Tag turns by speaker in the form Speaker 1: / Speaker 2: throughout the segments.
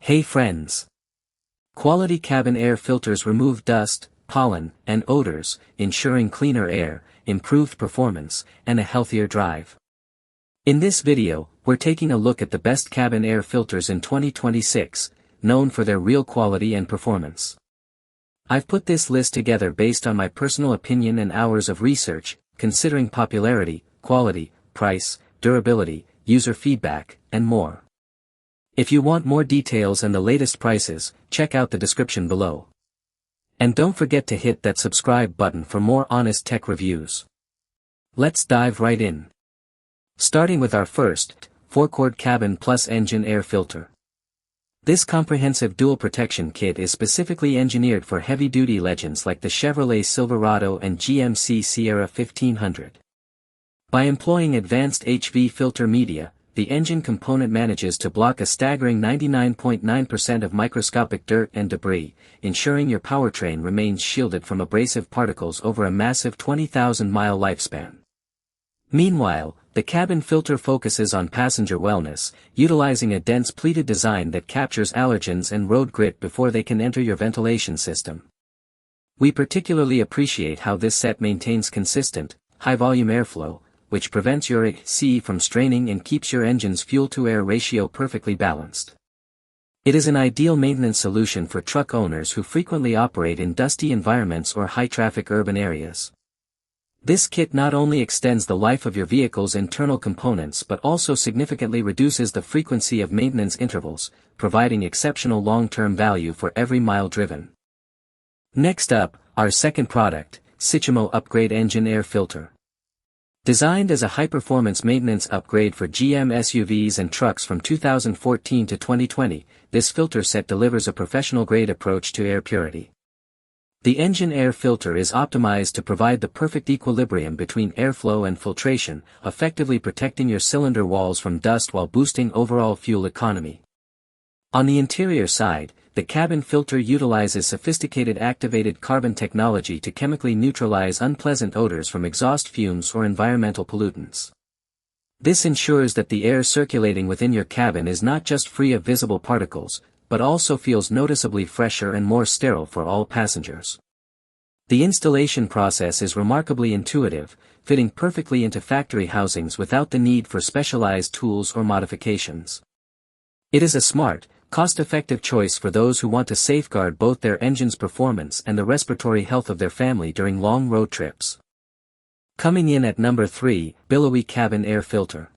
Speaker 1: Hey friends! Quality cabin air filters remove dust, pollen, and odors, ensuring cleaner air, improved performance, and a healthier drive. In this video, we're taking a look at the best cabin air filters in 2026, known for their real quality and performance. I've put this list together based on my personal opinion and hours of research, considering popularity, quality, price, durability, user feedback, and more. If you want more details and the latest prices, check out the description below. And don't forget to hit that subscribe button for more honest tech reviews. Let's dive right in. Starting with our first, 4-Chord Cabin Plus Engine Air Filter. This comprehensive dual protection kit is specifically engineered for heavy-duty legends like the Chevrolet Silverado and GMC Sierra 1500. By employing advanced HV filter media, the engine component manages to block a staggering 99.9% of microscopic dirt and debris, ensuring your powertrain remains shielded from abrasive particles over a massive 20,000-mile lifespan. Meanwhile, the cabin filter focuses on passenger wellness, utilizing a dense pleated design that captures allergens and road grit before they can enter your ventilation system. We particularly appreciate how this set maintains consistent, high-volume airflow, which prevents your AC from straining and keeps your engine's fuel-to-air ratio perfectly balanced. It is an ideal maintenance solution for truck owners who frequently operate in dusty environments or high-traffic urban areas. This kit not only extends the life of your vehicle's internal components but also significantly reduces the frequency of maintenance intervals, providing exceptional long-term value for every mile driven. Next up, our second product, Sichimo Upgrade Engine Air Filter. Designed as a high-performance maintenance upgrade for GM SUVs and trucks from 2014 to 2020, this filter set delivers a professional-grade approach to air purity. The engine air filter is optimized to provide the perfect equilibrium between airflow and filtration, effectively protecting your cylinder walls from dust while boosting overall fuel economy. On the interior side, the cabin filter utilizes sophisticated activated carbon technology to chemically neutralize unpleasant odors from exhaust fumes or environmental pollutants. This ensures that the air circulating within your cabin is not just free of visible particles, but also feels noticeably fresher and more sterile for all passengers. The installation process is remarkably intuitive, fitting perfectly into factory housings without the need for specialized tools or modifications. It is a smart, cost-effective choice for those who want to safeguard both their engine's performance and the respiratory health of their family during long road trips. Coming in at number 3, Billowy Cabin Air Filter.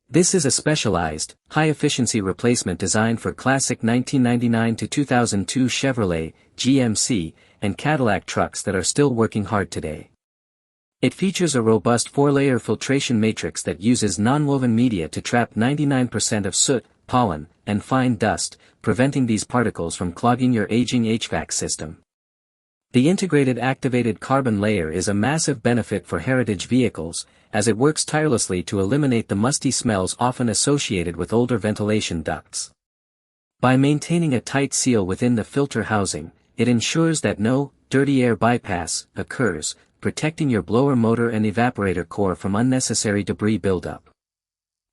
Speaker 1: This is a specialized, high-efficiency replacement designed for classic 1999 to 2002 Chevrolet, GMC, and Cadillac trucks that are still working hard today. It features a robust 4-layer filtration matrix that uses nonwoven media to trap 99% of soot, pollen, and fine dust, preventing these particles from clogging your aging HVAC system. The integrated activated carbon layer is a massive benefit for heritage vehicles, as it works tirelessly to eliminate the musty smells often associated with older ventilation ducts. By maintaining a tight seal within the filter housing, it ensures that no dirty air bypass occurs, protecting your blower motor and evaporator core from unnecessary debris buildup.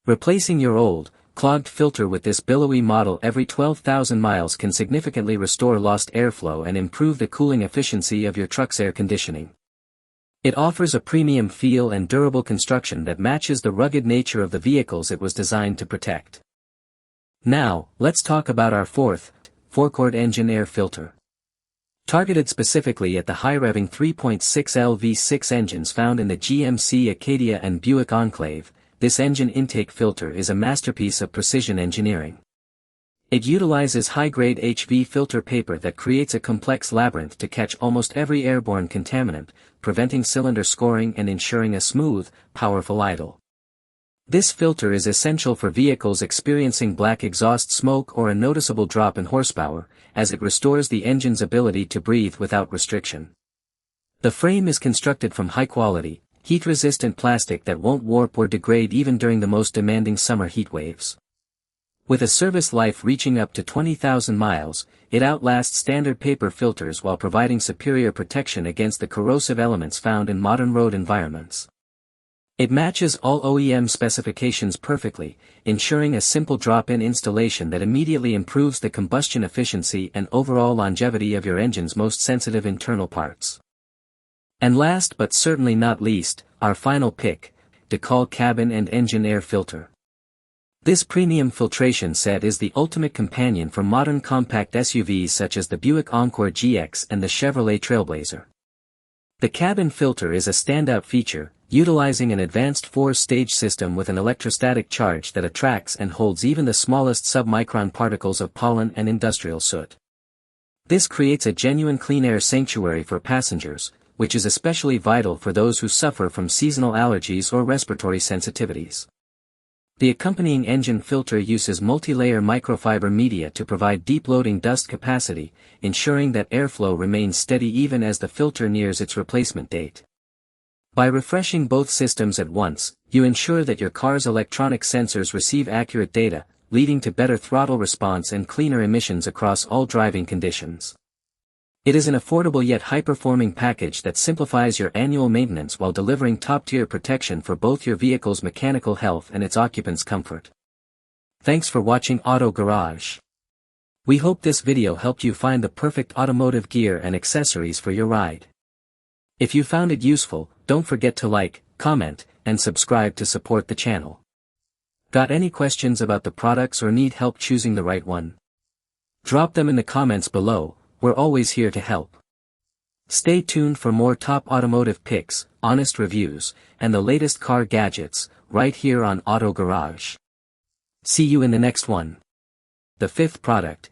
Speaker 1: Replacing your old, clogged filter with this billowy model every 12,000 miles can significantly restore lost airflow and improve the cooling efficiency of your truck's air conditioning. It offers a premium feel and durable construction that matches the rugged nature of the vehicles it was designed to protect. Now, let's talk about our fourth, 4-Chord Engine Air Filter. Targeted specifically at the high-revving 3.6L V6 engines found in the GMC Acadia and Buick Enclave, this engine intake filter is a masterpiece of precision engineering. It utilizes high-grade HV filter paper that creates a complex labyrinth to catch almost every airborne contaminant, preventing cylinder scoring and ensuring a smooth, powerful idle. This filter is essential for vehicles experiencing black exhaust smoke or a noticeable drop in horsepower, as it restores the engine's ability to breathe without restriction. The frame is constructed from high-quality, heat-resistant plastic that won't warp or degrade even during the most demanding summer heat waves. With a service life reaching up to 20,000 miles, it outlasts standard paper filters while providing superior protection against the corrosive elements found in modern road environments. It matches all OEM specifications perfectly, ensuring a simple drop-in installation that immediately improves the combustion efficiency and overall longevity of your engine's most sensitive internal parts. And last but certainly not least, our final pick, DeKalb Cabin and Engine Air Filter. This premium filtration set is the ultimate companion for modern compact SUVs such as the Buick Encore GX and the Chevrolet Trailblazer. The cabin filter is a standout feature, utilizing an advanced 4-stage system with an electrostatic charge that attracts and holds even the smallest submicron particles of pollen and industrial soot. This creates a genuine clean air sanctuary for passengers, which is especially vital for those who suffer from seasonal allergies or respiratory sensitivities. The accompanying engine filter uses multi-layer microfiber media to provide deep-loading dust capacity, ensuring that airflow remains steady even as the filter nears its replacement date. By refreshing both systems at once, you ensure that your car's electronic sensors receive accurate data, leading to better throttle response and cleaner emissions across all driving conditions. It is an affordable yet high-performing package that simplifies your annual maintenance while delivering top-tier protection for both your vehicle's mechanical health and its occupants' comfort. Thanks for watching Auto Garage. We hope this video helped you find the perfect automotive gear and accessories for your ride. If you found it useful, don't forget to like, comment, and subscribe to support the channel. Got any questions about the products or need help choosing the right one? Drop them in the comments below, we're always here to help. Stay tuned for more top automotive picks, honest reviews, and the latest car gadgets, right here on Auto Garage. See you in the next one. The fifth product,